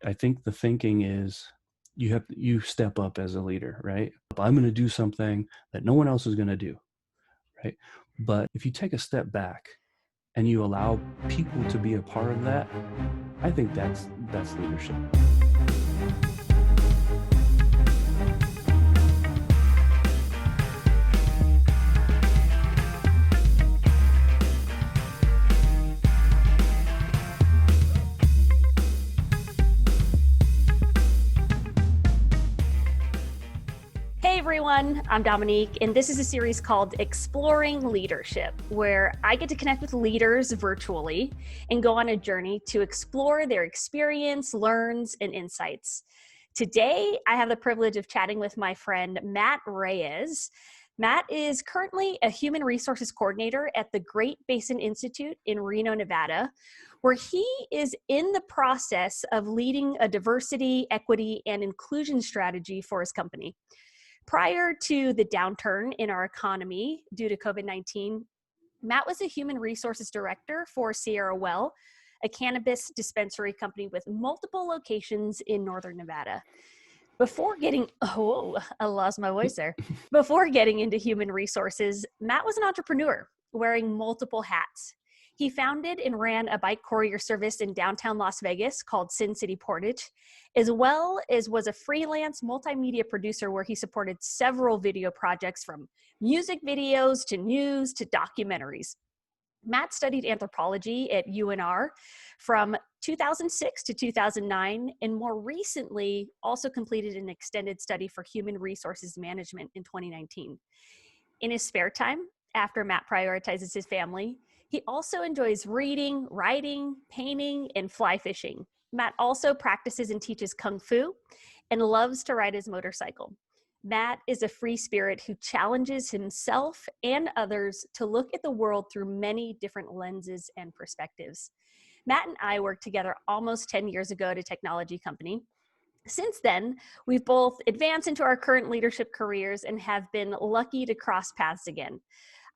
I think the thinking is you step up as a leader, right? I'm going to do something that no one else is going to do, right? But if you take a step back and you allow people to be a part of that, I think that's leadership. Hey everyone, I'm Dominique, and this is a series called Exploring Leadership, where I get to connect with leaders virtually and go on a journey to explore their experience, learns, and insights. Today, I have the privilege of chatting with my friend, Matt Reyes. Matt is currently a human resources coordinator at the Great Basin Institute in Reno, Nevada, where he is in the process of leading a diversity, equity, and inclusion strategy for his company. Prior to the downturn in our economy due to COVID-19, Matt was a human resources director for Sierra Well, a cannabis dispensary company with multiple locations in Northern Nevada. I lost my voice there. Before getting into human resources, Matt was an entrepreneur wearing multiple hats. He founded and ran a bike courier service in downtown Las Vegas called Sin City Portage, as well as was a freelance multimedia producer where he supported several video projects from music videos to news to documentaries. Matt studied anthropology at UNR from 2006 to 2009, and more recently also completed an extended study for human resources management in 2019. In his spare time, after Matt prioritizes his family, he also enjoys reading, writing, painting, and fly fishing. Matt also practices and teaches Kung Fu and loves to ride his motorcycle. Matt is a free spirit who challenges himself and others to look at the world through many different lenses and perspectives. Matt and I worked together almost 10 years ago at a technology company. Since then, we've both advanced into our current leadership careers and have been lucky to cross paths again.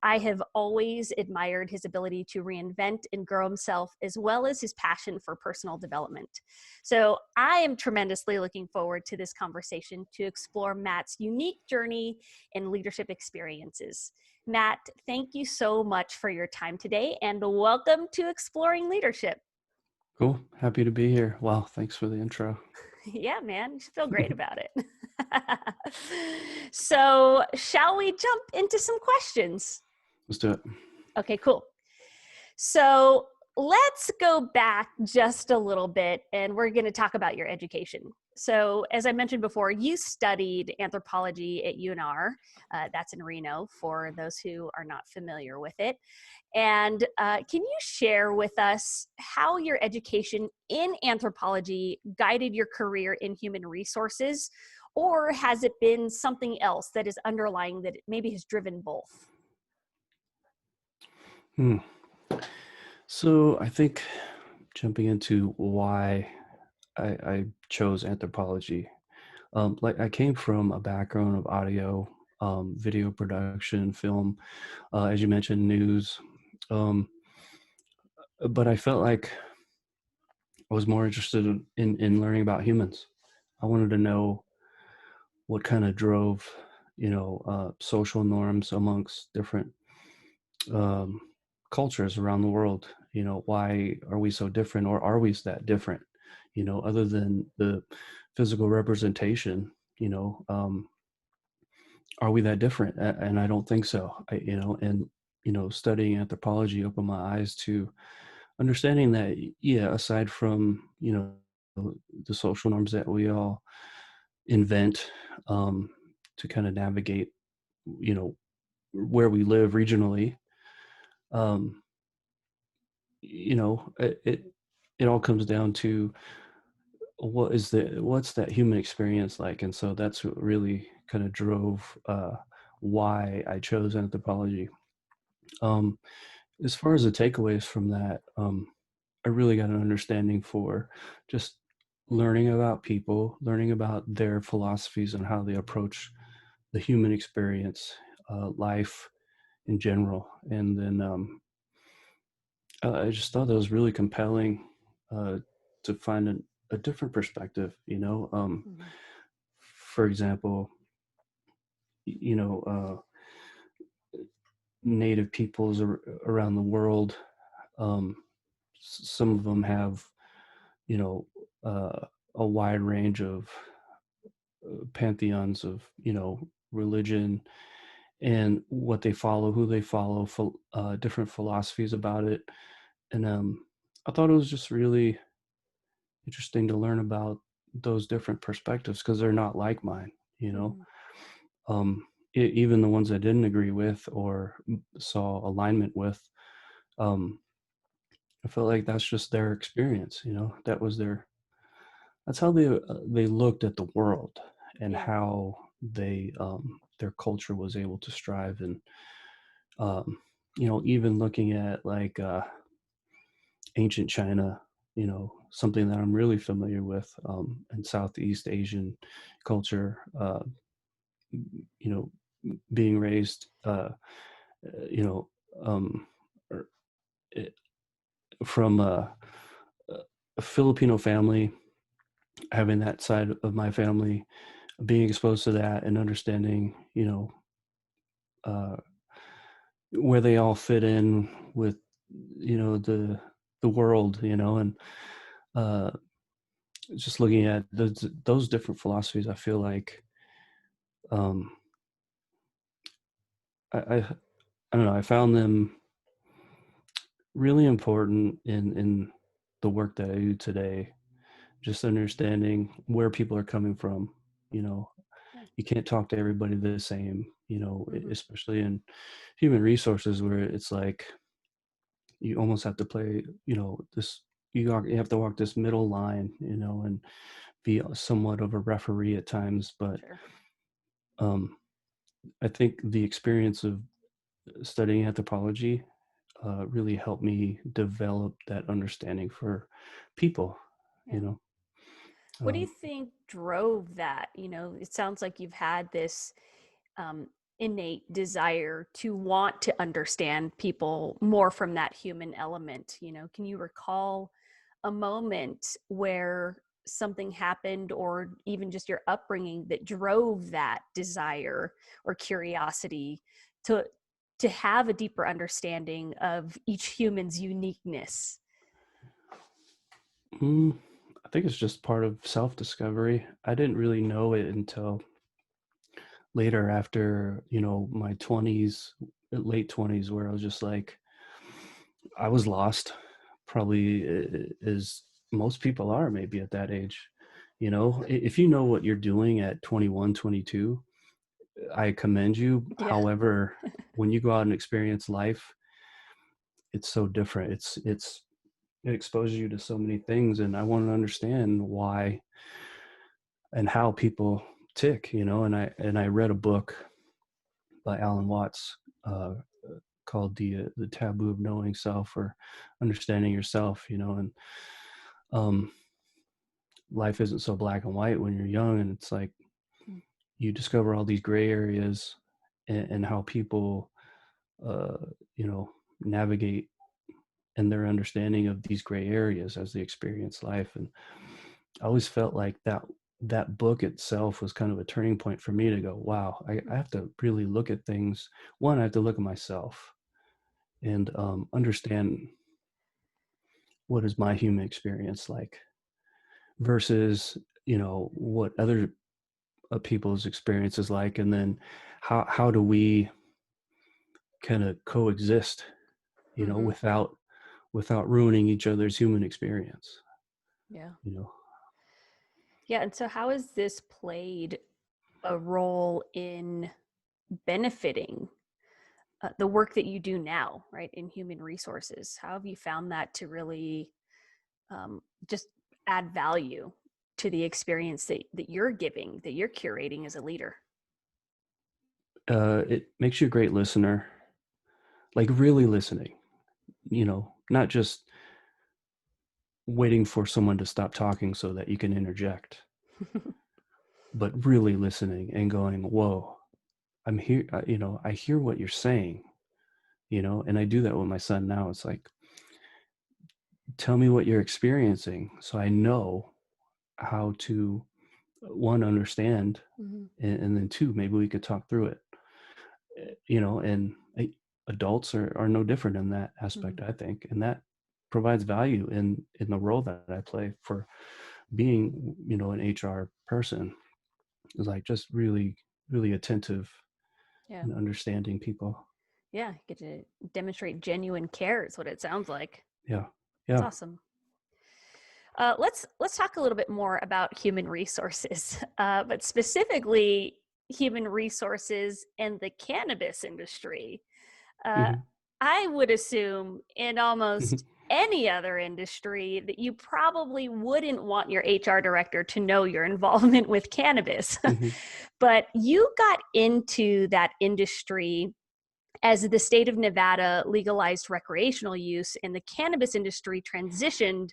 I have always admired his ability to reinvent and grow himself, as well as his passion for personal development. So I am tremendously looking forward to this conversation to explore Matt's unique journey and leadership experiences. Matt, thank you so much for your time today, and welcome to Exploring Leadership. Cool. Happy to be here. Wow. Thanks for the intro. Yeah, man, you should feel great about it. So shall we jump into some questions? Let's do it. Okay, cool. So let's go back just a little bit, and we're going to talk about your education. So as I mentioned before, you studied anthropology at UNR. That's in Reno, for those who are not familiar with it. And can you share with us how your education in anthropology guided your career in human resources, or has it been something else that is underlying that maybe has driven both? So I think jumping into why I chose anthropology, like I came from a background of audio, video production, film, as you mentioned, news. Um, but I felt like I was more interested in learning about humans. I wanted to know what kind of drove, social norms amongst different um, cultures around the world. Why are we so different, or are we that different? Other than the physical representation, are we that different? And I don't think so. Studying anthropology opened my eyes to understanding that, yeah, aside from, the social norms that we all invent to kind of navigate, where we live regionally, um, it all comes down to what's that human experience like. And so that's what really kind of drove why I chose anthropology. Um, as far as the takeaways from that, I really got an understanding for just learning about people, learning about their philosophies and how they approach the human experience, life in general. And then I just thought that was really compelling to find a different perspective, you know. Mhm. For example, you know, native peoples around the world, um, some of them have, you know, a wide range of pantheons of, you know, religion and what they follow, who they follow, different philosophies about it. And I thought it was just really interesting to learn about those different perspectives because they're not like mine, you know. Mhm. Um, Even the ones I didn't agree with or saw alignment with, um, I felt like that's just their experience, you know. That's how they looked at the world and Yeah. how they their culture was able to strive and um, you know, even looking at like ancient China, you know, something that I'm really familiar with in Southeast Asian culture, you know, being raised, you know, um, er, it, from a Filipino family, having that side of my family, being exposed to that and understanding, you know, uh, where they all fit in with, you know, the world, you know, and uh, just looking at those different philosophies, I feel like um, I don't know. I found them really important in the work that I do today. Just understanding where people are coming from. You know, Yeah. you can't talk to everybody the same. You know, Mhm. especially in human resources where it's like you almost have to play. You know, this you have to walk this middle line. You know, and be somewhat of a referee at times. But Sure. um, I think the experience of studying anthropology really helped me develop that understanding for people, you Yeah. know. What do you Um, think drove that? You know, it sounds like you've had this um, innate desire to want to understand people more from that human element. You know, can you recall a moment where something happened or even just your upbringing that drove that desire or curiosity to have a deeper understanding of each human's uniqueness? mm, I think it's just part of self-discovery. I didn't really know it until later after, you know, my 20s, late 20s, where I was just like, I was lost, probably as most people are maybe at that age. You know, if you know what you're doing at 21, 22, I commend you. Yeah. However, when you go out and experience life, it's so different. It exposes you to so many things, and I want to understand why and how people tick, you know. And I read a book by Alan Watts called the Taboo of Knowing Self or Understanding Yourself, you know. And um, life isn't so black and white when you're young, and it's like you discover all these gray areas and how people, uh, you know, navigate and their understanding of these gray areas as they experience life. And I always felt like that book itself was kind of a turning point for me to go, wow, I have to really look at things. One, I have to look at myself and understand what is my human experience like versus, you know, what other people's experience is like, and then how do we kind of coexist, you know, Mm-hmm. without ruining each other's human experience, Yeah. you know. Yeah. And so, how has this played a role in benefiting the work that you do now, right, in human resources? How have you found that to really just add value to the experience that you're giving, that you're curating as a leader? It makes you a great listener, like really listening, you know, not just waiting for someone to stop talking so that you can interject, but really listening and going, whoa, I'm here, you know, I hear what you're saying, you know. And I do that with my son now. It's like, tell me what you're experiencing so I know, how to, one, understand, Mhm. and then two, maybe we could talk through it. And adults are no different in that Mhm. aspect, I think, and that provides value in the role that I play for being, an HR person, is like just really, really attentive Yeah. and understanding people. Yeah. Get to demonstrate genuine care is what it sounds like. Yeah. That's Yeah. awesome. Let's talk a little bit more about human resources, but specifically human resources in the cannabis industry. Uh, Hmm. I would assume in almost Hmm. any other industry that you probably wouldn't want your HR director to know your involvement with cannabis. Hmm. But you got into that industry as the state of Nevada legalized recreational use and the cannabis industry transitioned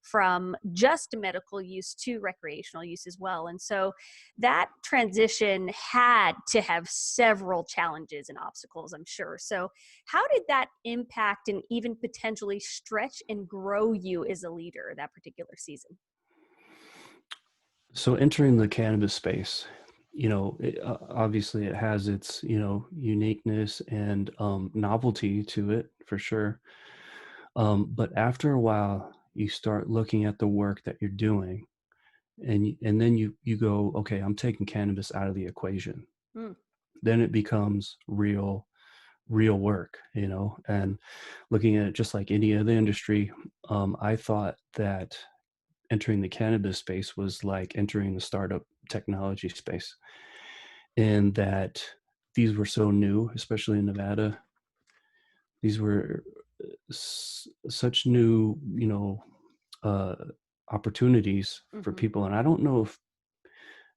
from just medical use to recreational use as well. And so that transition had to have several challenges and obstacles, I'm sure. So, how did that impact and even potentially stretch and grow you as a leader that particular season? So entering the cannabis space, obviously it has its, uniqueness and novelty to it for sure. But after a while, you start looking at the work that you're doing, and then you go, okay, I'm taking cannabis out of the equation. Mm, Then it becomes real work, and looking at it just like any other industry. I thought that entering the cannabis space was like entering the startup technology space, and that these were so new, especially in Nevada. These were such new, uh, opportunities for hmm. people. And I don't know if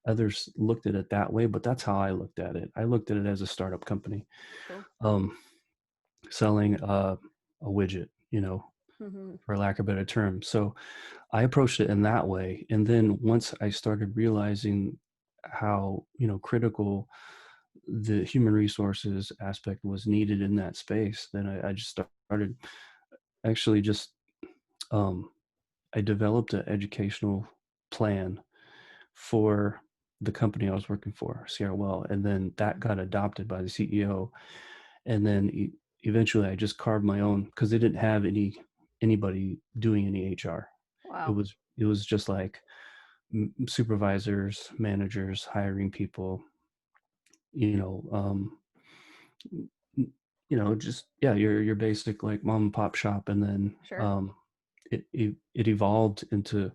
others looked at it that way, but that's how I looked at it. I looked at it as a startup company, Cool. um, selling a widget, Hmm. for lack of a better term. So I approached it in that way. And then once I started realizing how, critical the human resources aspect was needed in that space, then I just started actually just, um, I developed an educational plan for the company I was working for, Sierra Well, and then that got adopted by the CEO. And then eventually I just carved my own, because they didn't have anybody doing any HR. It Wow. was it was just like supervisors, managers, hiring people, you know, um, just, yeah, your basic like mom and pop shop. And then Sure. it evolved into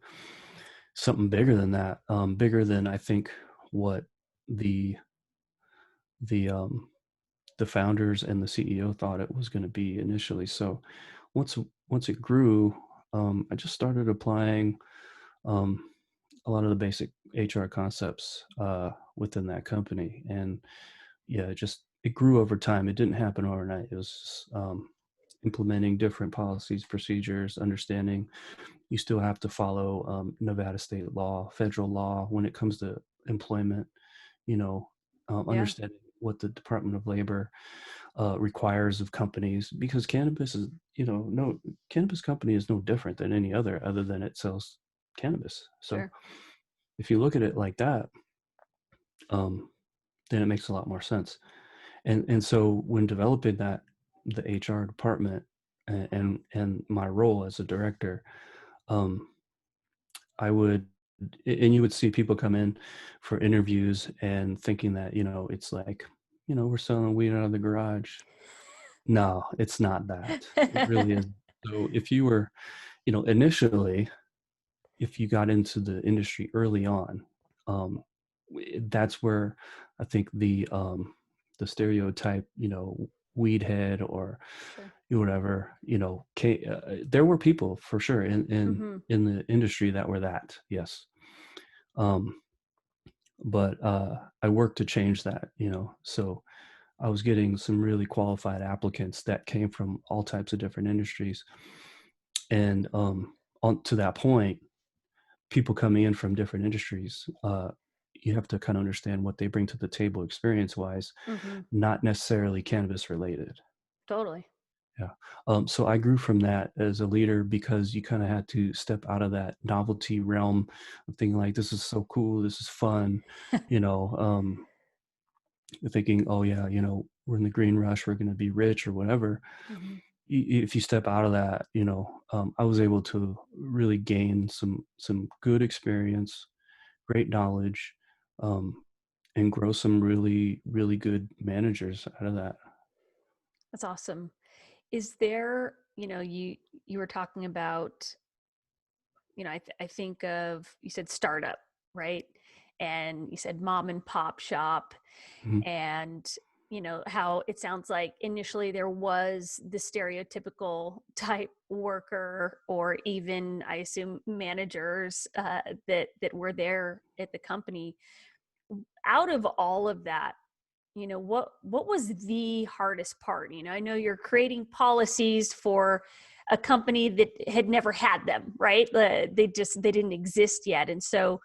something bigger than that, bigger than I think what the the um, the founders and the CEO thought it was going to be initially. So once once it grew, I just started applying um, a lot of the basic HR concepts within that company, and yeah, it grew over time. It didn't happen overnight. It was implementing different policies, procedures, understanding you still have to follow Nevada state law, federal law when it comes to employment. Yeah. Understanding what the Department of Labor requires of companies, because cannabis is, no cannabis company is no different than any other than it sells cannabis. So Sure. if you look at it like that, um, then it makes a lot more sense. And so when developing the HR department and my role as a director, um, I would, and you would see people come in for interviews and thinking that, it's like, we're selling weed out of the garage. No, it's not that. It really is. So if you were, initially, if you got into the industry early on, um, that's where I think the stereotype, weed head or Sure. whatever, there were people for sure Hmm. in the industry that were that, yes. Um, but I worked to change that, so I was getting some really qualified applicants that came from all types of different industries. And on to that point, people coming in from different industries, you have to kind of understand what they bring to the table experience wise, Hmm. not necessarily cannabis related. Totally. Yeah. So I grew from that as a leader because you kind of had to step out of that novelty realm of thinking like, this is so cool, this is fun, you know, thinking, oh yeah, we're in the green rush, we're going to be rich or whatever. Hmm. If you step out of that, I was able to really gain some good experience, great knowledge, um, and grow some really, really good managers out of that. That's awesome. Is there, you were talking about, I think of, you said startup, right? And you said mom and pop shop, Mhm. and how it sounds like initially there was the stereotypical type worker, or even I assume managers that were there at the company. Out of all of that, what was the hardest part? I know you're creating policies for a company that had never had them, right? They didn't exist yet. And so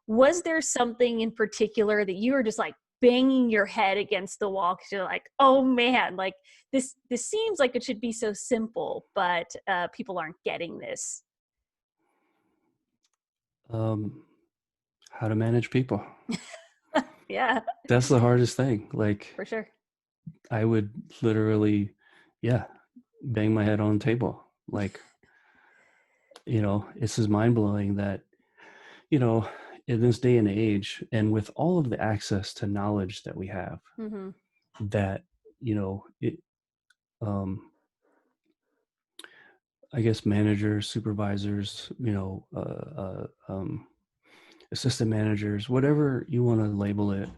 was there something in particular that you were just like banging your head against the wall because you're like, oh man, like this seems like it should be so simple, but people aren't getting this. Um, how to manage people. Yeah, That's the hardest thing. Like, for sure. I would literally, yeah, bang my head on the table. Like, it's just mind blowing that, you know, in this day and age, and with all of the access to knowledge that we have, Hmm. that, it, um, I guess managers, supervisors, assistant managers, whatever you want to label it,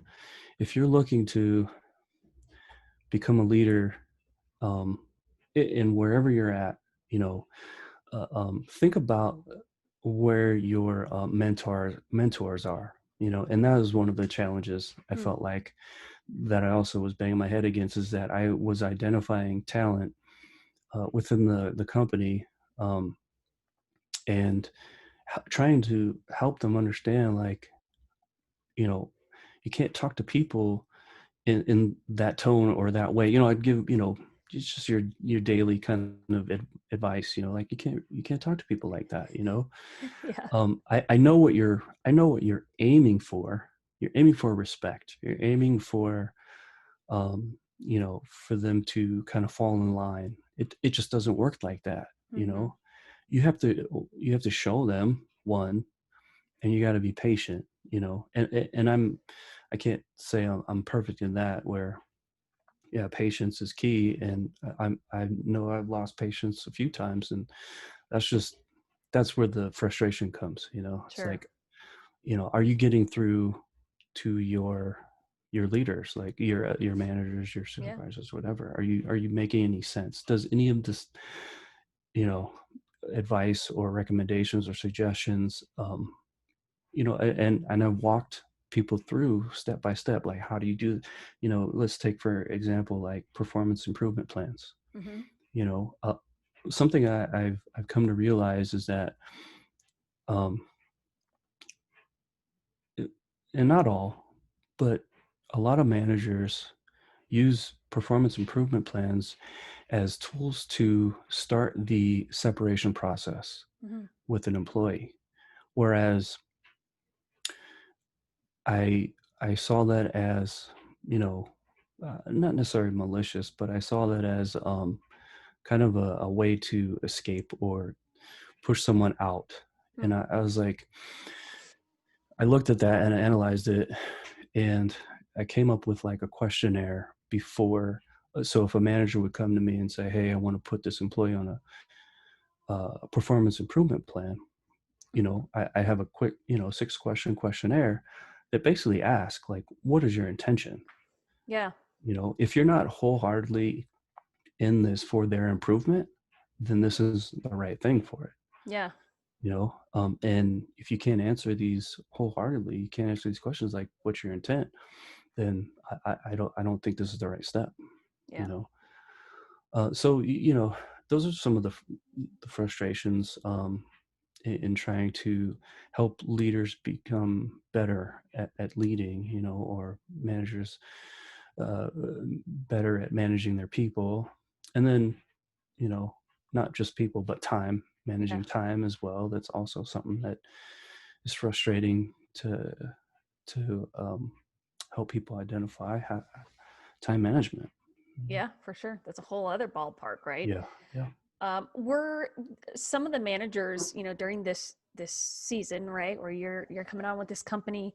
if you're looking to become a leader, um, in wherever you're at, you know, think about where your mentors are, and that was one of the challenges I Mm. felt like that I also was banging my head against, is that I was identifying talent within the company, um, and trying to help them understand, like, you know you can't talk to people in that tone or that way. I'd give, it's just your daily kind of advice, like you can't talk to people like that. Yeah. I know what you're aiming for. You're aiming for respect. You're aiming for, for them to kind of fall in line. It just doesn't work like that. Hmm. You have to show them, one, and you got to be patient. And I can't say I'm perfect in that, where, yeah, patience is key. And I know I've lost patience a few times, and that's just that's where the frustration comes. It's Sure. like, are you getting through to your leaders, like your managers, your Yeah. supervisors, whatever? Are you making any sense? Does any of this, you know advice or recommendations or suggestions, and I've walked people through step by step, like, how do you do, let's take for example, like, performance improvement plans. Hmm. you know uh, Something I've come to realize is that, um it- and not all, but a lot of managers use performance improvement plans as tools to start the separation process Hmm. with an employee. Whereas I I saw that as, not necessarily malicious, but I saw that as, kind of a way to escape or push someone out. And I was like, I looked at that and I analyzed it, and I came up with like a questionnaire before. So if a manager would come to me and say, "Hey, I want to put this employee on a performance improvement plan," Hmm. I have a quick, 6-question questionnaire that basically asks, like, what is your intention? Yeah. If you're not wholeheartedly in this for their improvement, then this is the right thing for it. Yeah. And if you can't answer these wholeheartedly, you can't answer these questions like, what's your intent? Then I don't think this is the right step. You Yeah. know, so those are some of the frustrations, in trying to help leaders become better at leading, or managers better at managing their people. And then not just people, but time, Yeah. managing time as well. That's also something that is frustrating to help people identify time management. Yeah, for sure. That's a whole other ballpark, right? Yeah, yeah, Were some of the managers, during this season, right, where you're coming on with this company,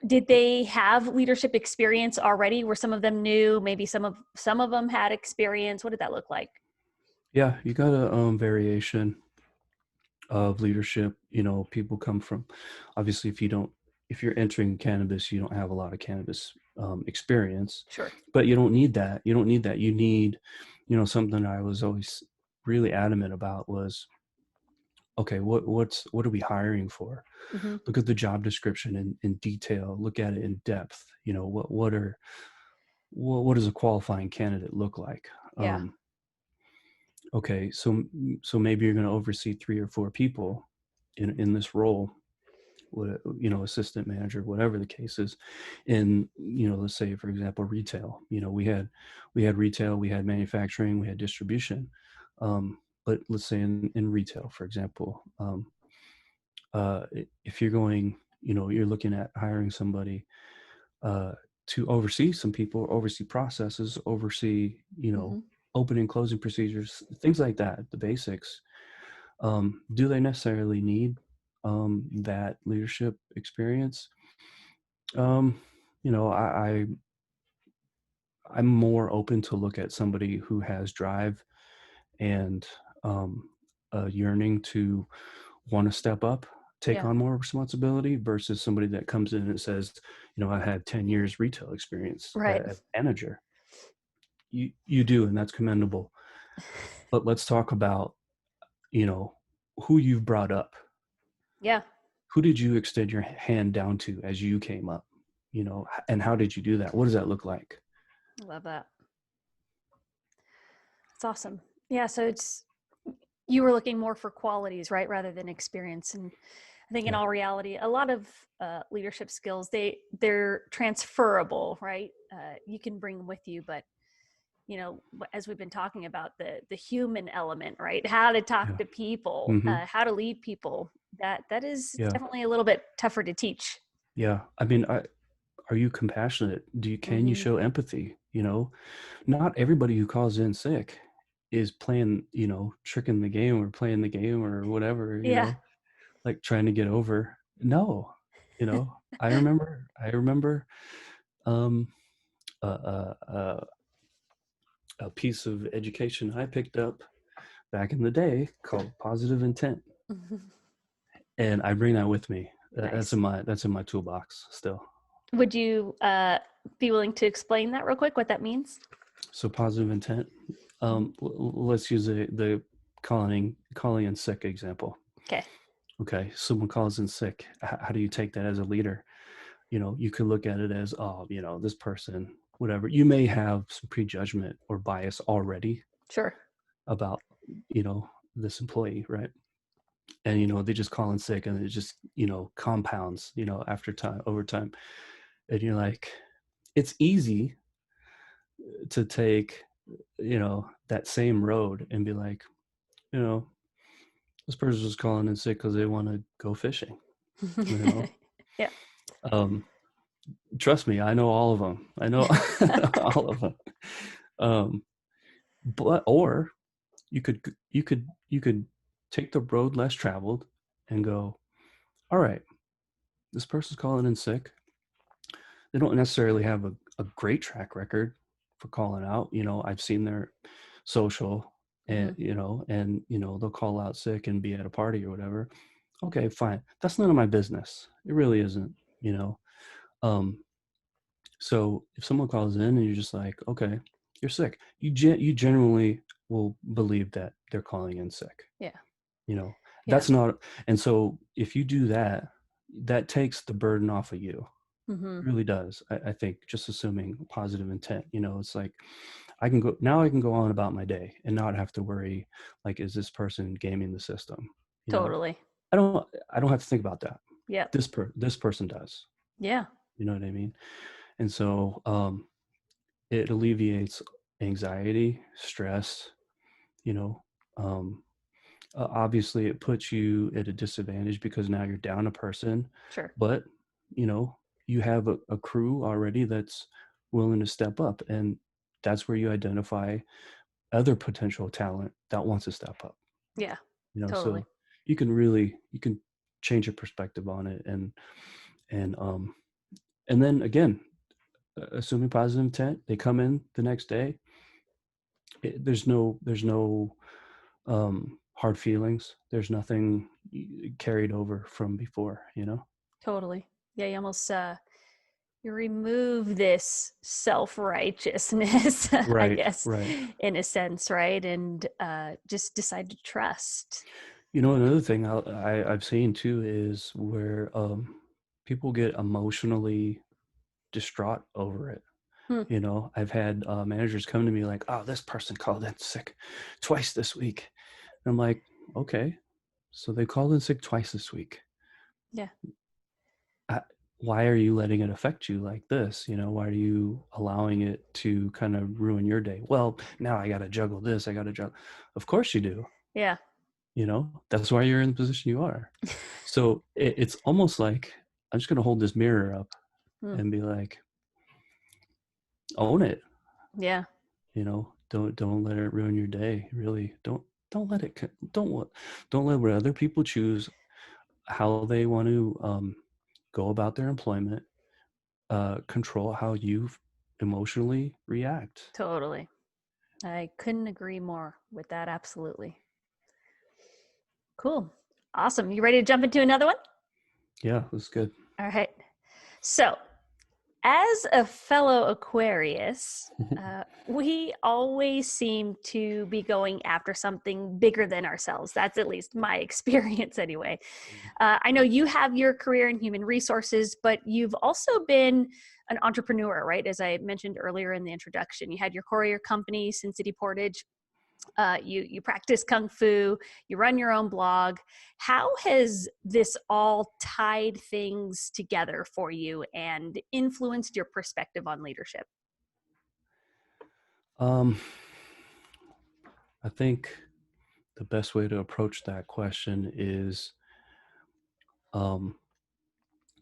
did they have leadership experience already? Were some of them new? Maybe some of them had experience. What did that look like? yeah. You got a variation of leadership. People come from, obviously, if you're entering cannabis, you don't have a lot of cannabis experience, Sure. but you don't need that. You don't need that. You need, something I was always really adamant about was, okay, what are we hiring for? Hmm. Look at the job description in detail. Look at it in depth. What does a qualifying candidate look like? Yeah. Okay, so maybe you're going to oversee 3 or 4 people in this role, assistant manager, whatever the case is. In, let's say, for example, retail. We had retail, we had manufacturing, we had distribution. But let's say in retail, for example, if you're going, you're looking at hiring somebody uh, to oversee some people, oversee processes, oversee, Hmm. opening and closing procedures, things like that, the basics. Do they necessarily need that leadership experience? Um, you know, I'm more open to look at somebody who has drive and a yearning to want to step up, take Yeah. on more responsibility versus somebody that comes in and says, I had 10 years retail experience Right. as a manager. You do, and that's commendable. But let's talk about, you know, who you've brought up. Yeah. Who did you extend your hand down to as you came up? And how did you do that? What does that look like? I love that. It's awesome. Yeah. So you were looking more for qualities, right, rather than experience. And I think in Yeah. all reality, a lot of leadership skills, they're transferable, right? You can bring with you, but as we've been talking about, the human element, right? How to talk Yeah. to people, Hmm. how to lead people. That is Yeah. definitely a little bit tougher to teach. Yeah. I mean, are you compassionate? Can you Hmm. show empathy? Not everybody who calls in sick is playing, tricking the game or playing the game or whatever, Yeah. like trying to get over. No, I remember um, a piece of education I picked up back in the day called positive intent, and I bring that with me. That's Nice. in my toolbox still. Would you be willing to explain that real quick? What that means? So positive intent. Hmm. Let's use the calling in sick example. Okay. Okay, someone calls in sick. How do you take that as a leader? You could look at it as, oh, this person, whatever. You may have some prejudgment or bias already Sure. about, this employee, right? And they just call in sick, and it just compounds, after time, over time, and you're like, it's easy to take that same road and be like, you know this person's just calling in sick because they want to go fishing. you know Yeah. um Trust me, I know all of them. I know all of them. um but or you could take the road less traveled and go, all right, this person's calling in sick. They don't necessarily have a great track record for calling out. I've seen their social, and Hmm. they'll call out sick and be at a party or whatever. Okay, fine. That's none of my business. It really isn't. you know um so if someone calls in and you're just like, okay, you're sick, you generally will believe that they're calling in sick. Yeah. you know Yeah. that's not. And so if you do that, that takes the burden off of you. Hmm. It really does. I think, just assuming positive intent, it's like, I can go on about my day and not have to worry, like, is this person gaming the system? you know Totally. I don't have to think about that. Yeah. This person does. Yeah. You know what I mean? And so it alleviates anxiety, stress, you know. Um, Obviously, it puts you at a disadvantage because now you're down a person, Sure. but you know, you have a crew already that's willing to step up, and that's where you identify other potential talent that wants to step up. Yeah, You know, totally. so you can change your perspective on it, and and then again, assuming positive intent, they come in the next day. There's no hard feelings. There's nothing carried over from before, you know? Totally. Yeah, you almost you remove this self-righteousness, I Right, guess, right. in a sense, right? And just decide to trust. You know, another thing I've seen too is where people get emotionally distraught over it. Hmm. You know, I've had managers come to me like, "Oh, this person called in sick twice this week." And I'm like, "Okay, so they called in sick twice this week. Yeah, uh, why are you letting it affect you like this? You know, why are you allowing it to kind of ruin your day? Well, now I got to juggle this. I got to juggle. Of course you do. yeah. You know, that's why you're in the position you are. So it's almost like I'm just going to hold this mirror up Hmm. and be like, own it. Yeah, You know, don't let it ruin your day. Really, don't let it. Don't let what other people choose how they want to go about their employment control how you emotionally react. totally. I couldn't agree more with that. Absolutely. Cool. Awesome. You ready to jump into another one? Yeah, that's good. All right. So, as a fellow Aquarius, we always seem to be going after something bigger than ourselves. That's at least my experience, anyway. I know you have your career in human resources, but you've also been an entrepreneur, right? As I mentioned earlier in the introduction, you had your courier company, Sin City Portage. You practice kung fu, you run your own blog. How has this all tied things together for you and influenced your perspective on leadership? um, I think the best way to approach that question is um,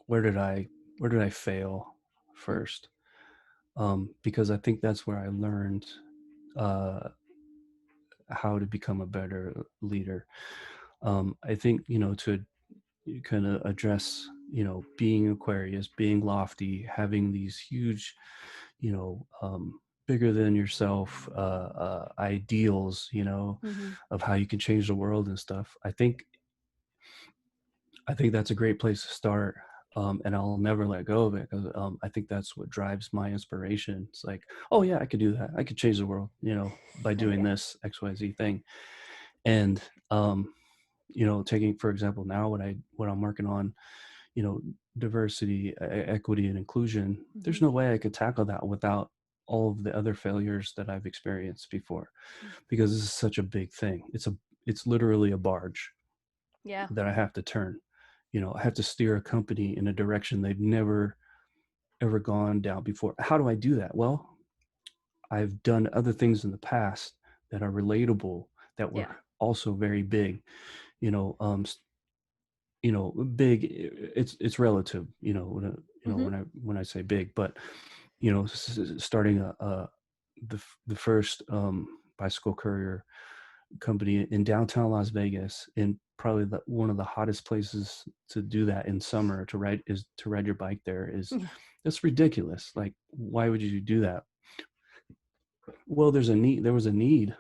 where did I fail Hmm. first? Because I think that's where I learned uh, how to become a better leader. I think, you know, to kind of address, you know, being Aquarius, being lofty, having these huge, you know, bigger than yourself ideals, you know, Hmm. of how you can change the world and stuff. I think that's a great place to start. And I'll never let go of it because I think that's what drives my inspiration. It's like, oh yeah, I could do that. I could change the world, you know, by doing Yeah. this XYZ thing. And you know, taking for example now what I'm working on, you know, diversity, equity, and inclusion. Hmm. There's no way I could tackle that without all of the other failures that I've experienced before, because this is such a big thing. It's literally a barge Yeah. that I have to turn. You know, I have to steer a company in a direction they've never ever gone down before. How do I do that? Well, I've done other things in the past that are relatable that were Yeah. also very big. You know, you know, big. It's relative. You know Hmm. when I say big, but you know, starting the first bicycle courier company in downtown Las Vegas, in probably one of the hottest places to do that in summer to ride your bike there is Yeah. that's ridiculous. Like, why would you do that? Well, there was a need.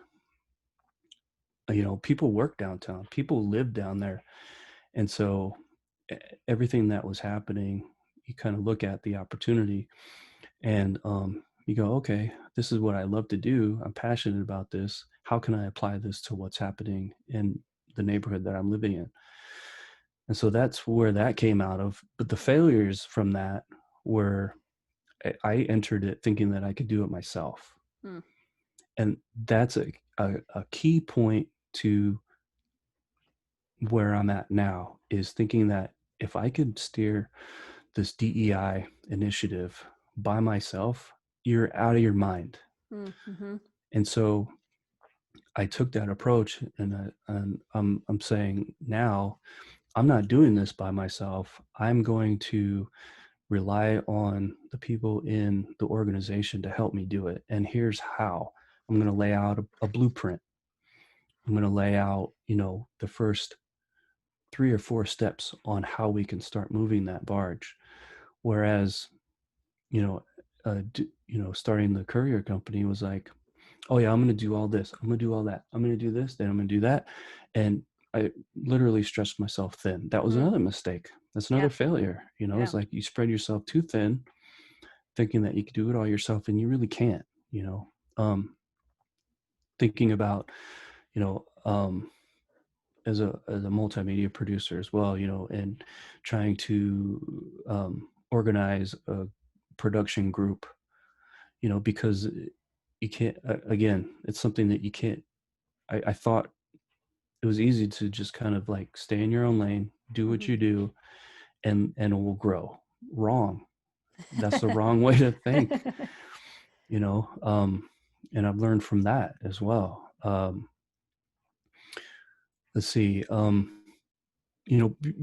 You know, people work downtown, people live down there, and so everything that was happening, you kind of look at the opportunity and you go, okay, this is what I love to do. I'm passionate about this. How can I apply this to what's happening in the neighborhood that I'm living in? And so that's where that came out of. But the failures from that were I entered it thinking that I could do it myself. Mm. And that's a key point to where I'm at now, is thinking that if I could steer this DEI initiative by myself, you're out of your mind. Mm-hmm. And so I took that approach, and I'm saying now, I'm not doing this by myself. I'm going to rely on the people in the organization to help me do it. And here's how. I'm going to lay out a blueprint. I'm going to lay out, the first 3 or 4 steps on how we can start moving that barge. Whereas, you know, starting the courier company was like, oh yeah, I'm going to do all this. I'm going to do all that. I'm going to do this. Then I'm going to do that. And I literally stretched myself thin. That was Mm, another mistake. That's yeah. another failure. Yeah. It's like you spread yourself too thin, thinking that you could do it all yourself, and you really can't. Thinking about, you know, as a multimedia producer as well, and trying to organize a production group, because you can't. Again, it's something that you can't. I thought it was easy to just kind of like stay in your own lane, do what Mhm. you do, and it will grow. Wrong. That's the wrong way to think. You know, and I've learned from that as well. Let's see.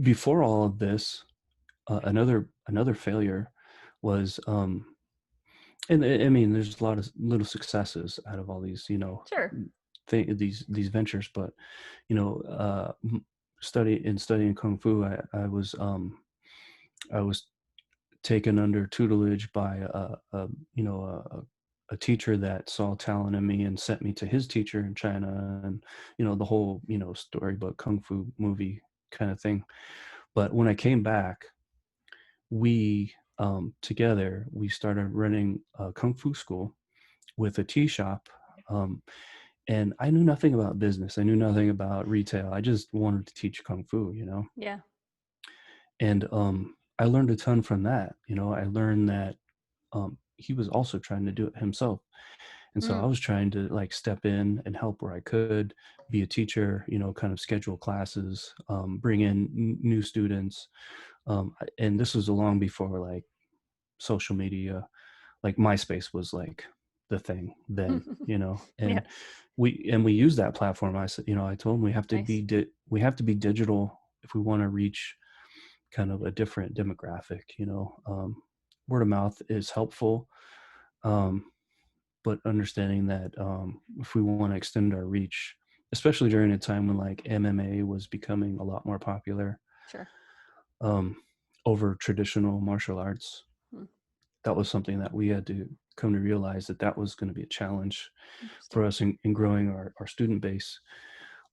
Before all of this, another failure was, and I mean, there's a lot of little successes out of all these, Sure. these ventures, but studying kung fu, I was taken under tutelage by a teacher that saw talent in me and sent me to his teacher in China, and the whole storybook kung fu movie kind of thing. But when I came back, we together we started running a kung fu school with a tea shop. And I knew nothing about business. I knew nothing about retail. I just wanted to teach kung fu. Yeah. And I learned a ton from that. I learned that he was also trying to do it himself. And so I Mm. was trying to like step in and help where I could, be a teacher, kind of schedule classes, bring in new students. And this was long before like social media. Like MySpace was like the thing then, Yeah. and we use that platform. I said, I told him Nice. we have to be digital if we want to reach kind of a different demographic. Word of mouth is helpful, um, but understanding that if we want to extend our reach, especially during a time when like MMA was becoming a lot more popular, Sure. um, over traditional martial arts, Mm. that was something that we had to come to realize that was going to be a challenge for Interesting. us in growing our student base.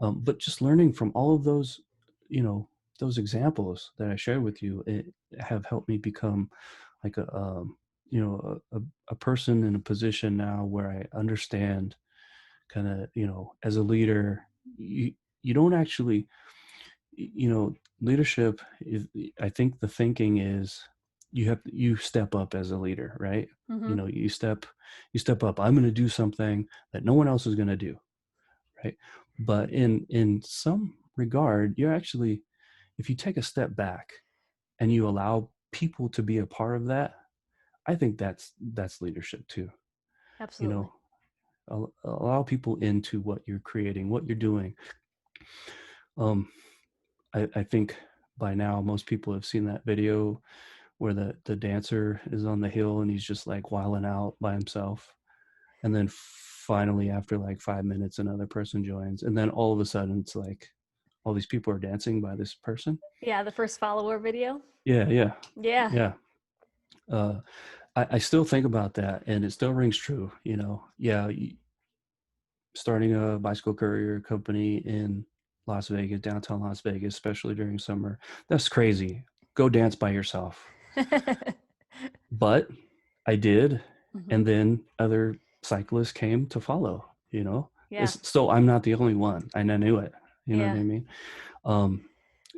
But just learning from all of those, you know, those examples that I shared with you, it have helped me become like a person in a position now where I understand kind of, as a leader, you, you don't actually, leadership is, I think the thinking is you step up as a leader, right? Mm-hmm. You step up. I'm going to do something that no one else is going to do, right? But in some regard, you're actually, if you take a step back and you allow people to be a part of that, I think that's leadership too. You Absolutely. know, allow people into what you're creating, what you're doing. Um, I think by now most people have seen that video where the dancer is on the hill and he's just like wilding out by himself, and then finally after like 5 minutes another person joins, and then all of a sudden it's like all these people are dancing by this person. Yeah. The first follower video. Yeah, yeah, Yeah. yeah. uh, I still think about that and it still rings true. Yeah, starting a bicycle courier company in Las Vegas, downtown Las Vegas, especially during summer, that's crazy. Go dance by yourself. But I did, Hmm. and then other cyclists came to follow. Yeah. So I'm not the only one, and I knew it. You know what Yeah. I mean? Um,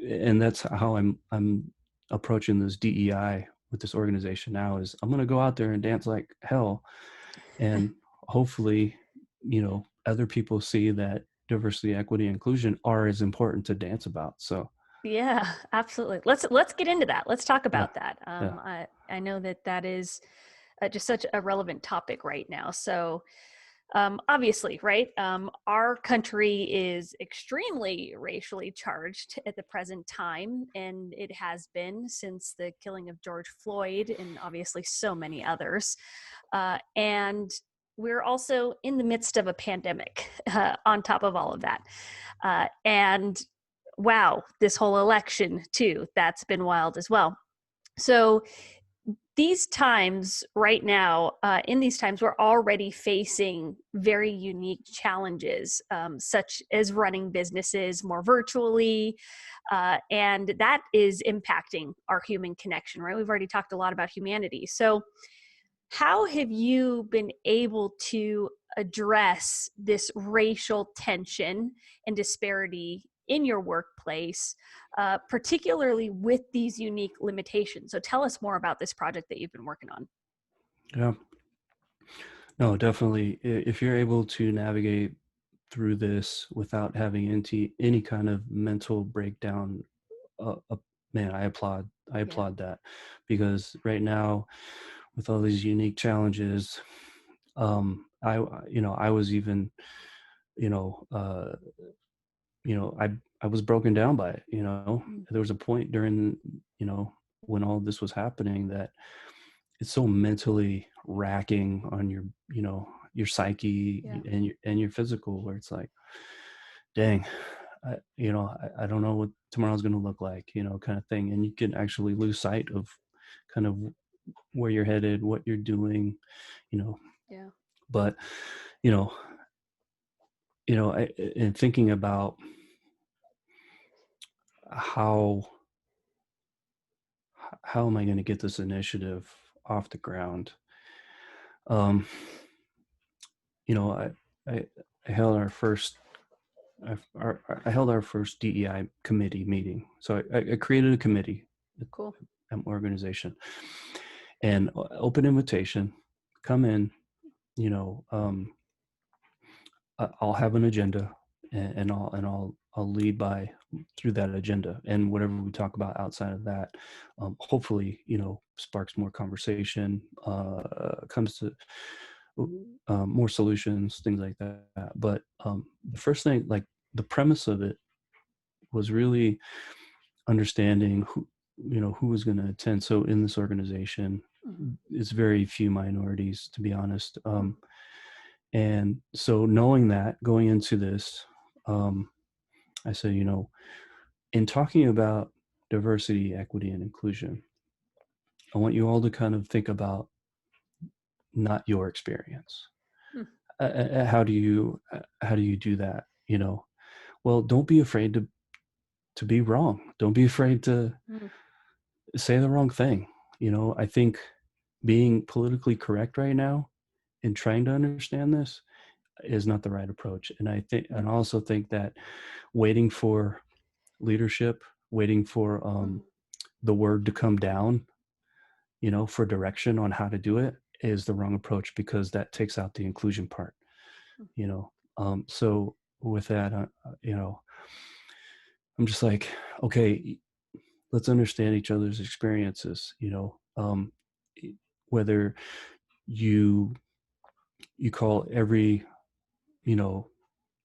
and that's how I'm approaching this DEI with this organization now. Is I'm going to go out there and dance like hell, and hopefully, other people see that diversity, equity, inclusion are as important to dance about. So Yeah, absolutely. Let's get into that. Let's talk yeah, about that. yeah. I know that is just such a relevant topic right now. So Obviously, right? Our country is extremely racially charged at the present time, and it has been since the killing of George Floyd and obviously so many others. And we're also in the midst of a pandemic on top of all of that. And wow, this whole election, too, that's been wild as well. So, these times right now, in these times, we're already facing very unique challenges, such as running businesses more virtually. And that is impacting our human connection, right? We've already talked a lot about humanity. So, how have you been able to address this racial tension and disparity in your workplace, particularly with these unique limitations? So tell us more about this project that you've been working on. Yeah. No, definitely. If you're able to navigate through this without having any kind of mental breakdown, man, I applaud. I Yeah. applaud that, because right now, with all these unique challenges, I was even, you know, uh, I was broken down by it. Mm. There was a point during, when all this was happening, that it's so mentally racking on your Yeah. psyche and your physical, where it's like, dang, I don't know what tomorrow's going to look like, kind of thing. And you can actually lose sight of kind of where you're headed, what you're doing, you know. Yeah. But you know, and thinking about how how am I going to get this initiative off the ground? Um, I I held our first I held our first DEI committee meeting. So I created a committee Cool. at my organization, and open invitation, come in. You know, I'll have an agenda, and I'll lead by through that agenda, and whatever we talk about outside of that, hopefully, sparks more conversation, comes to more solutions, things like that. But the first thing, like the premise of it, was really understanding who was going to attend. So in this organization, Mm-hmm. it's very few minorities, to be honest. Mm. And so knowing that going into this, I said, in talking about diversity, equity, and inclusion, I want you all to kind of think about not your experience. Mm. How do you do that? Well, don't be afraid to be wrong. Don't be afraid to Mm. say the wrong thing. I think being politically correct right now and trying to understand this is not the right approach. And I also think that waiting for leadership, waiting for Mm. the word to come down, for direction on how to do it, is the wrong approach, because that takes out the inclusion part. Mm. So with that, I'm just like, okay, let's understand each other's experiences. Whether you call every you know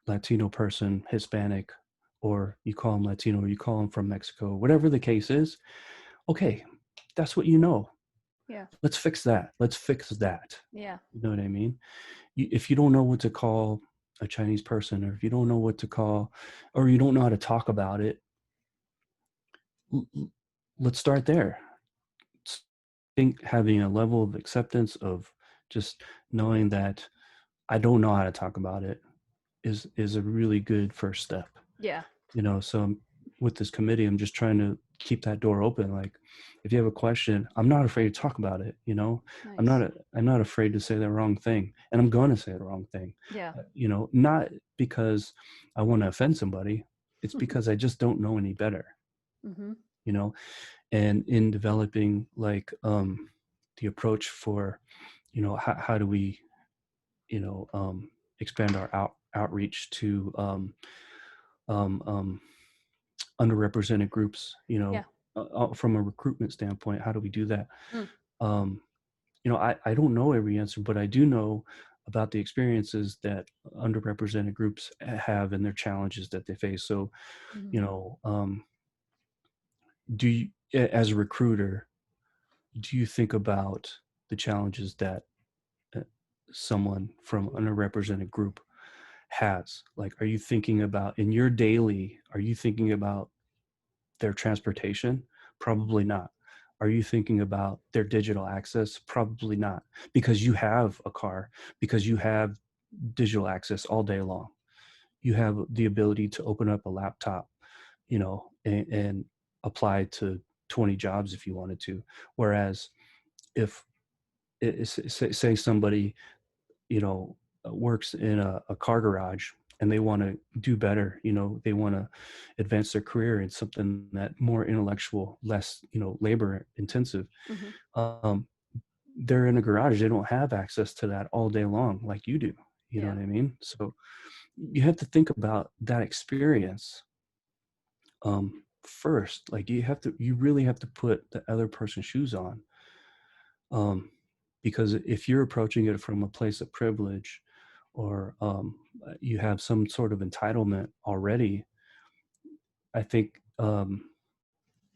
Latino person Hispanic, or you call them Latino, or you call them from Mexico, whatever the case is, okay, that's what you know. Yeah. Let's fix that. Let's fix that. Yeah. You know what I mean? If you don't know what to call a Chinese person, or if you don't know what to call, or you don't know how to talk about it, let's start there. Think having a level of acceptance of just knowing that I don't know how to talk about it is a really good first step. Yeah. So with this committee, I'm just trying to keep that door open. Like, if you have a question, I'm not afraid to talk about it. I'm Nice. not afraid to say the wrong thing, and I'm going to say the wrong thing. Yeah. Not because I want to offend somebody. It's because I just don't know any better. Mm-hmm. You know, and in developing, like, the approach for, how do we, you know, um, expand our outreach to um, um, underrepresented groups, Yeah. from a recruitment standpoint. How do we do that? Mm. um, I don't know every answer, but I do know about the experiences that underrepresented groups have and their challenges that they face. So, Mhm. you know, do you, as a recruiter, do you think about the challenges that uh, someone from underrepresented group has? Like, are you thinking about in your daily, are you thinking about their transportation? Probably not. Are you thinking about their digital access? Probably not, because you have a car, because you have digital access all day long. You have the ability to open up a laptop, and apply to 20 jobs if you wanted to. Whereas if say somebody, works in a car garage and they want to do better, they want to advance their career in something that more intellectual, less, labor intensive. Mhm. Um, they're in a garage. They don't have access to that all day long like you do. You know Yeah. what I mean? So you have to think about that experience first. Like you really have to put the other person's shoes on. Um, because if you're approaching it from a place of privilege, or you have some sort of entitlement already, I think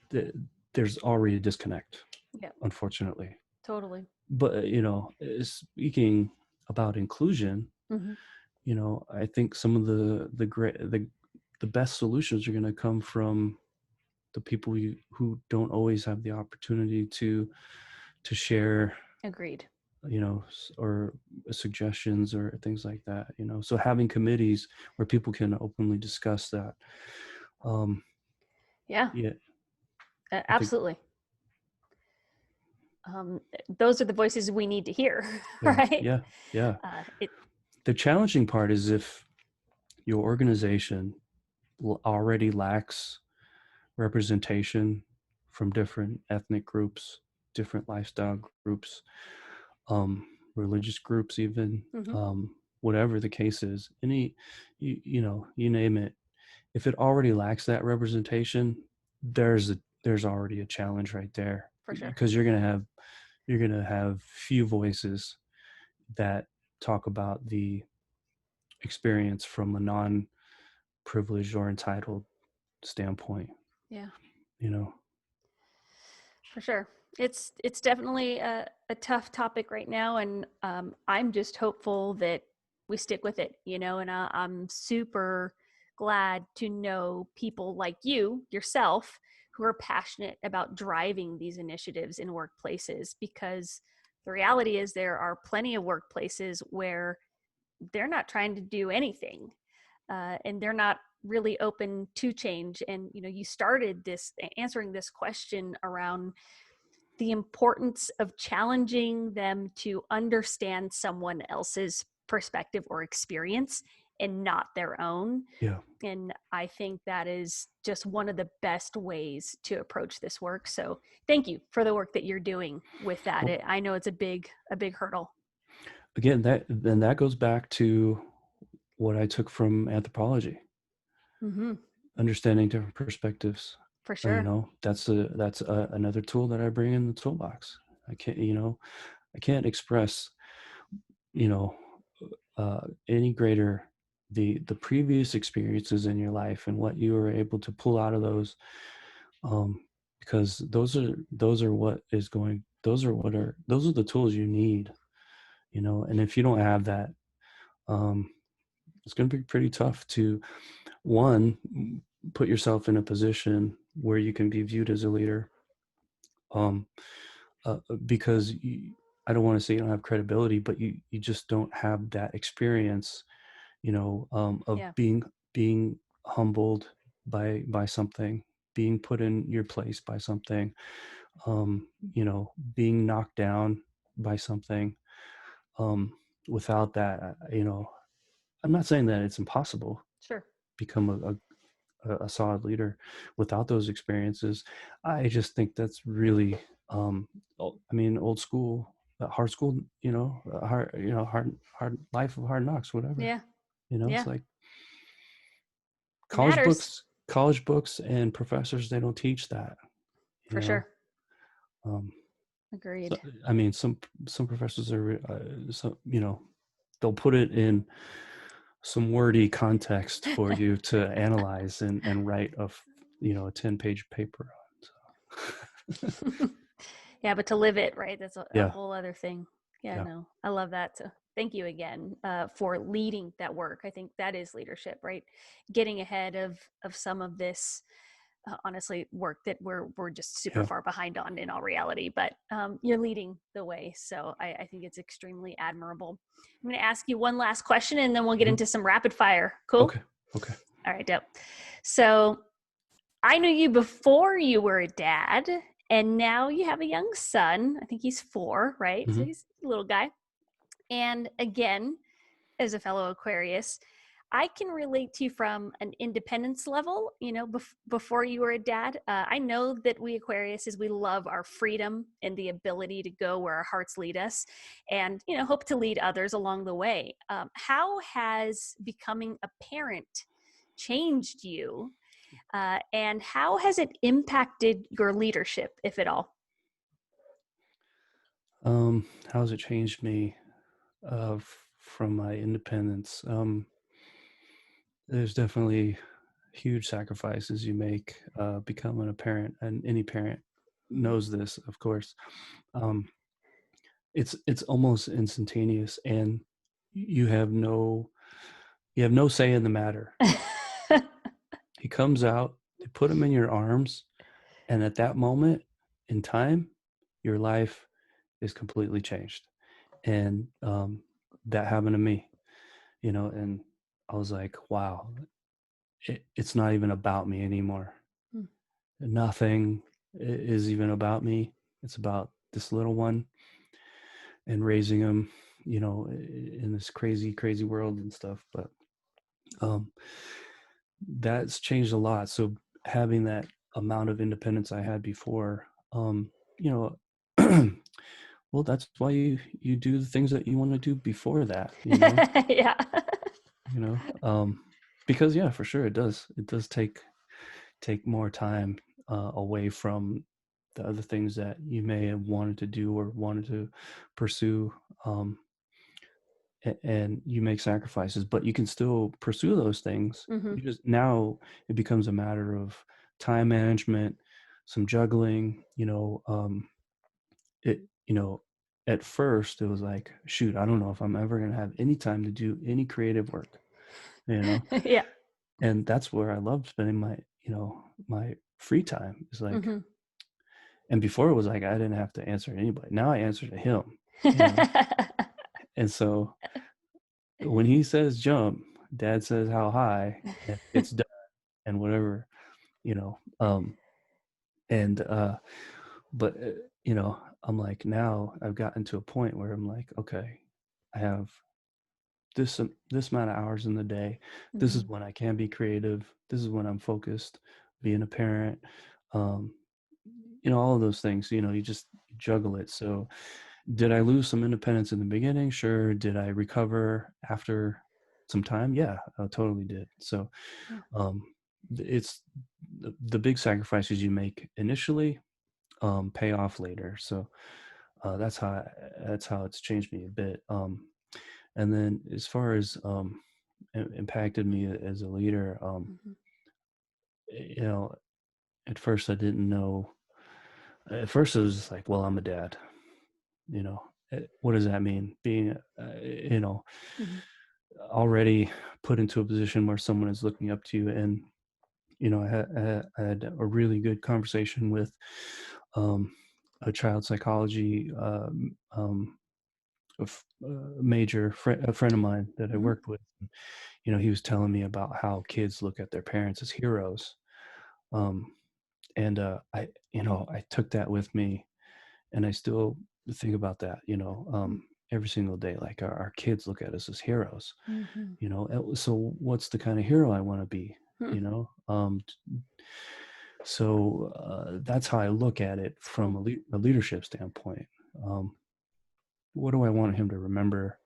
th- there's already a disconnect, Yeah. unfortunately. Totally. But speaking about inclusion, Mhm. I think some of the best solutions are going to come from the people who don't always have the opportunity to share, Agreed. or suggestions or things like that. So having committees where people can openly discuss that. um Yeah. yeah, I think, Absolutely. Those are the voices we need to hear, yeah, right? yeah, yeah. It. The challenging part is if your organization already lacks representation from different ethnic groups, different lifestyle groups, religious groups, even, Mhm. whatever the case is, you name it. If it already lacks that representation, there's already a challenge right there, For sure. because you're gonna have few voices that talk about the experience from a non-privileged or entitled standpoint. Yeah. You know, For sure. It's definitely a tough topic right now, and I'm just hopeful that we stick with it. And I'm super glad to know people like yourself, who are passionate about driving these initiatives in workplaces. Because the reality is, there are plenty of workplaces where they're not trying to do anything, and they're not really open to change. And you started this answering this question around the importance of challenging them to understand someone else's perspective or experience and not their own. yeah. And I think that is just one of the best ways to approach this work. So thank you for the work that you're doing with that. Well, I know it's a big hurdle. again, that goes back to what I took from anthropology, Mm-hmm. understanding different perspectives. For sure. Another tool that I bring in the toolbox. I can't express, you know, any greater the previous experiences in your life and what you were able to pull out of those, um, because those are the tools you need, and if you don't have that, um, it's going to be pretty tough to, one, put yourself in a position where you can be viewed as a leader, um, because I don't want to say you don't have credibility, but you just don't have that experience, of Yeah. being humbled by something, being put in your place by something, being knocked down by something. Um, without that, I'm not saying that it's impossible Sure. become a solid leader without those experiences. I just think that's really, I mean, old school, hard school, hard life of hard knocks, whatever. Yeah. It's Yeah. like It matters. college books and professors, they don't teach that, you For know. sure. Um, so, Agreed. I mean, some professors are, so, they'll put it in some wordy context for you to analyze and write a 10-page paper on. So. Yeah, but to live it, right? That's a Yeah, whole other thing. Yeah, yeah, no, I love that. So thank you again for leading that work. I think that is leadership, right? Getting ahead of some of this, honestly, work that we're just super yeah. far behind on in all reality. But you're leading the way, so I think it's extremely admirable. I'm going to ask you one last question, and then we'll get Mhm. into some rapid fire. Cool. Okay, okay. All right, dope. So I knew you before you were a dad, and now you have a young son. I think he's 4, right? So Mhm. he's a little guy. And again, as a fellow Aquarius, I can relate to you from an independence level. Before you were a dad, I know that we Aquariuses, we love our freedom and the ability to go where our hearts lead us, and hope to lead others along the way. How has becoming a parent changed you, and how has it impacted your leadership, if at all? How has it changed me from my independence? There's definitely huge sacrifices you make becoming a parent, and any parent Mhm. knows this, of course. Um, it's almost instantaneous, and you have no you have no say in the matter. He comes out, they put him in your arms, and at that moment in time, your life is completely changed. And that happened to me, and I was like, wow, it's not even about me anymore. Nothing is even about me. It's about this little one and raising him, in this crazy, crazy world and stuff. But um, that's changed a lot. So having that amount of independence I had before, you know, well, that's why you do the things that you want to do before that, Yeah. you know, because yeah, for sure it does take more time away from the other things that you may have wanted to do or wanted to pursue. Um, and you make sacrifices, but you can still pursue those things. Hmm. You just now it becomes a matter of time management, some juggling. It at first it was like, shoot, I don't know if I'm ever gonna have any time to do any creative work. You know, Yeah. and that's where I loved spending my free time. Is like, Hmm. and before it was like I didn't have to answer to anybody. Now I answer to him. You know, and so when he says jump, dad says how high, and it's done, and whatever, you know. And but I'm like, now I've gotten to a point where I'm like, okay, I have this amount of hours in the day. This is Hmm. when I can be creative. This is when I'm focused. Being a parent, um, all of those things. You just juggle it. So did I lose some independence in the beginning? Sure. Did I recover after some time? Yeah, I totally did. So Yeah. um, it's the big sacrifices you make initially pay off later. So that's how it's changed me a bit. And then as far as impacted me as a leader, Hmm. you know, at first I didn't know. At first it was just like, well, I'm a dad. You know, what does that mean? Being, Hmm. already put into a position where someone is looking up to you. And I had a really good conversation with um, a child psychology a friend of mine that I Hmm. worked with. He was telling me about how kids look at their parents as heroes. Um, and I took that with me, and I still think about that, every single day. Like our kids look at us as heroes, Hmm. so what's the kind of hero I want to be, Hmm. you know? So that's how I look at it from Cool. a leadership standpoint. Um, what do I want him to remember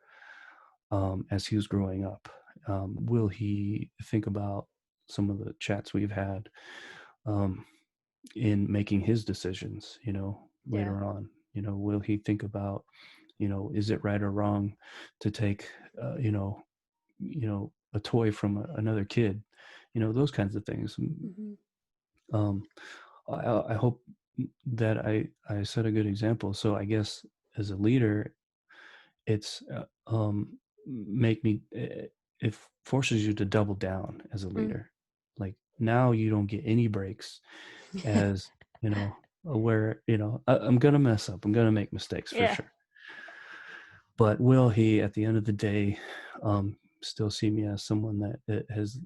as he was growing up? Will he think about some of the chats we've had um, in making his decisions, Yeah. later on? Will he think about, is it right or wrong to take, a toy from another kid, those kinds of things. Hmm. Um, I hope that I set a good example. So I guess as a leader, it's make me it forces you to double down as a Mm. leader. Like now you don't get any breaks as where I'm gonna mess up, I'm gonna make mistakes for Yeah. sure, but will he at the end of the day still see me as someone that has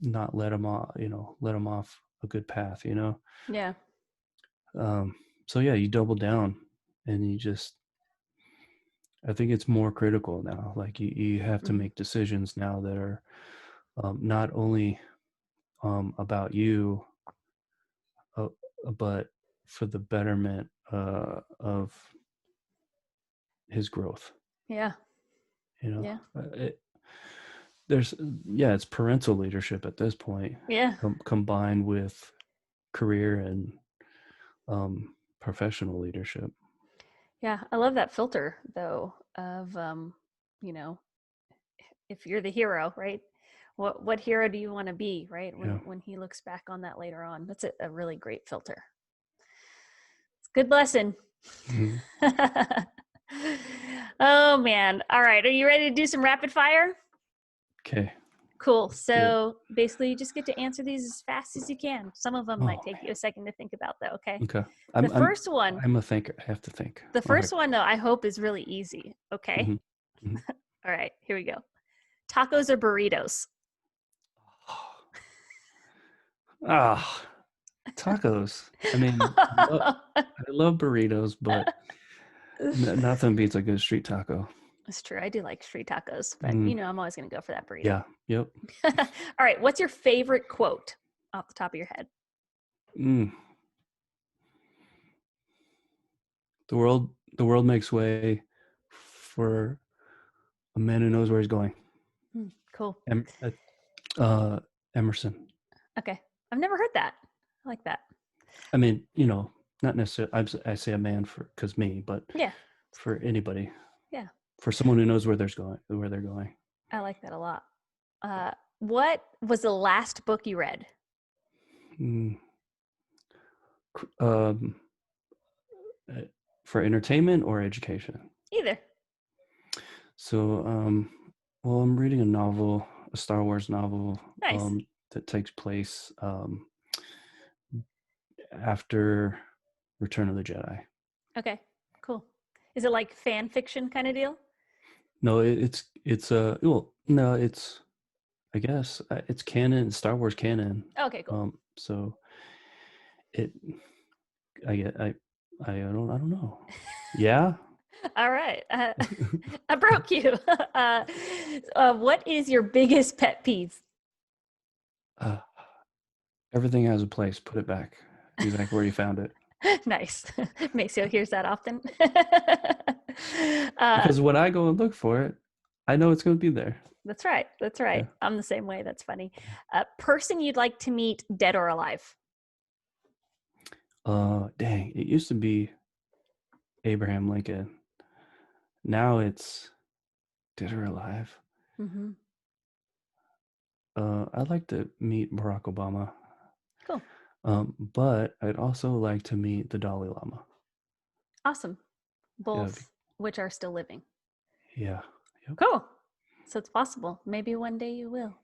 not let him off a good path, Yeah. um so yeah, you double down, and I think it's more critical now. Like you have to Hmm. make decisions now that are not only about you, uh, but for the betterment of his growth. Yeah. You know, Yeah. there's yeah, it's parental leadership at this point, Yeah. combined with career and professional leadership. Yeah. I love that filter though of, you know, if you're the hero, right? What hero do you want to be, right? Yeah. When he looks back on that later on, that's a really great filter. It's a good lesson. Mhm. Oh man. All right. Are you ready to do some rapid fire? Okay. Cool. Let's do it. So basically, you just get to answer these as fast as you can. Some of them might Oh take you a second to think about, though. Okay. man. Okay. The I'm I'm first one, I'm a thinker. I have to think. the Okay. first one, though, I hope is really easy. Okay. Hmm. Hmm. All right. Here we go. Tacos or burritos? Ah, tacos. I mean, I love burritos, but nothing beats a good street taco. That's true. I do like street tacos, but Mm, I'm always going to go for that burrito. yeah. Yep. All right. What's your favorite quote off the top of your head? Mm. The world makes way for a man who knows where he's going. Cool. Em, uh, Emerson. Okay. I've never heard that. I like that. I mean, not necessarily. I say a man for because me, but Yeah. for anybody, Yeah. for someone who knows where they're going. I like that a lot. What was the last book you read? Mm. Um, uh, for entertainment or education. Either. So, well, I'm reading a Star Wars novel, Nice. that takes place after Return of the Jedi. Okay. Cool. Is it like fan fiction kind of deal? No, well, no, it's I guess it's canon, Star Wars canon. Okay, cool. So it, I get, I don't know. Yeah. All right. I broke you. What is your biggest pet peeve? uh, Everything has a place. Put it back exactly where you found it. Nice. Maceo hears that often. Because when I go and look for it, I know it's going to be there. That's right. That's right. Yeah. I'm the same way. That's funny. Person you'd like to meet, dead or alive? Dang, it used to be Abraham Lincoln. Now it's dead or alive. Mm-hmm. I'd like to meet Barack Obama. Cool. But I'd also like to meet the Dalai Lama. Awesome. Yeah, Both which are still living. yeah, yep. Cool. So it's possible. Maybe one day you will.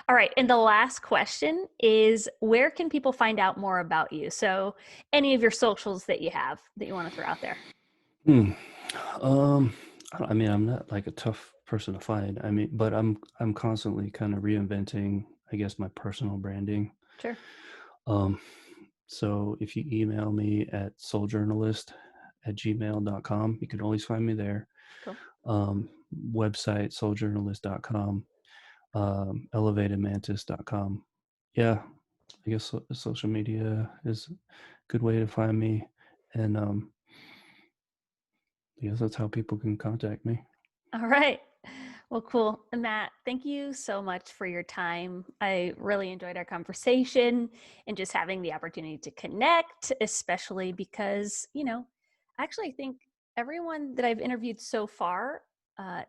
All right. And the last question is, where can people find out more about you? So any of your socials that you have that you want to throw out there. Hmm. Um, I mean, I'm not like a tough person to find. I mean, but I'm constantly kind of reinventing, I guess, my personal branding. Sure. Um, so if you email me at souljournalist@gmail.com, you can always find me there. Cool. Website souljournalist.com, elevatedmantis.com. Yeah, I guess social media is a good way to find me, and I guess that's how people can contact me. All right. Well, cool. Matt, thank you so much for your time. I really enjoyed our conversation and just having the opportunity to connect, especially because, Actually, I think everyone that I've interviewed so far,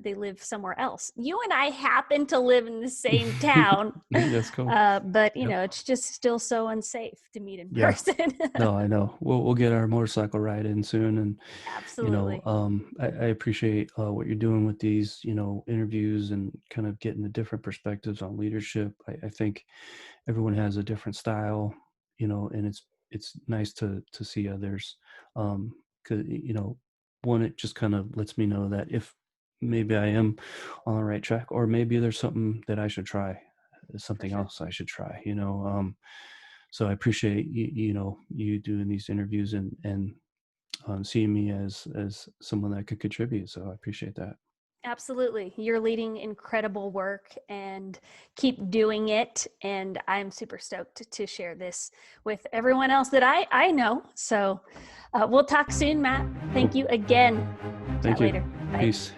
they live somewhere else. You and I happen to live in the same town, That's cool. but Yep. it's just still so unsafe to meet in Yeah. person. No, I know. We'll get our motorcycle ride in soon, and Absolutely. I appreciate what you're doing with these, interviews and kind of getting the different perspectives on leadership. I think everyone has a different style, and it's nice to see others. 'Cause, one, it just kind of lets me know that if maybe I am on the right track, or maybe there's something that I should try, For something sure. else I should try. So I appreciate you doing these interviews and seeing me as someone that could contribute. So I appreciate that. Absolutely. You're leading incredible work and keep doing it. And I'm super stoked to share this with everyone else that I know. So we'll talk soon, Matt. Thank Cool. you again. Chat Thank you. later. Bye. Peace.